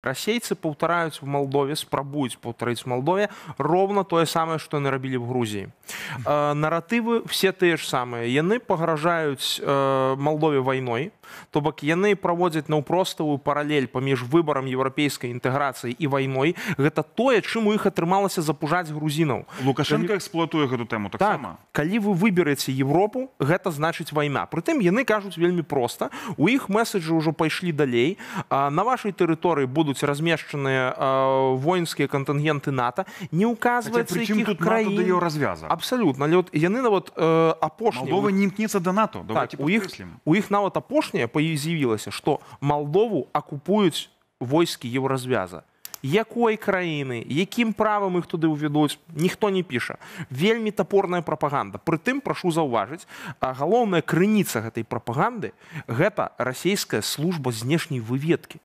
Расейцы паўтараюць в Молдове, спрабуюць паўтарыць в Молдове ровно тое самае, што яны рабілі в Грузіі. Наратывы все тыя ж самыя. Яны пагражаюць Молдове вайной, то бок яны праводзяць наўпроставую паралель паміж выбарам еўрапейскай інтэграцыі і вайной. Гэта тое, чым у іх атрымалася запужаць грузінаў. Лукашенко эксплуатуе гэту тэму таксама. Калі вы выбераце Европу, гэта значыць вайна. Прытым яны кажуць вельмі проста. У іх меседжы ўжо пайшлі далей. На вашай тэрыторыі будуць размешчаныя воінскія кантынгенты НАТО. Не указваецца, якіх краін. НАТО дае развяза. Абсалютна. Але яны нават апошнія... Молдова не імкнецца да НАТО. У іх нават апошняе з'явілася, што Молдову акупуюць войскі Еўразвяза. Якой краіны, якім правам іх туды ўвядуць, ніхто не піша. Вельмі тапорная прапаганда. Прытым, прашу заўважыць, галоўная крыніца гэтай прапаганды – гэта расійская служба знешняй выведкі.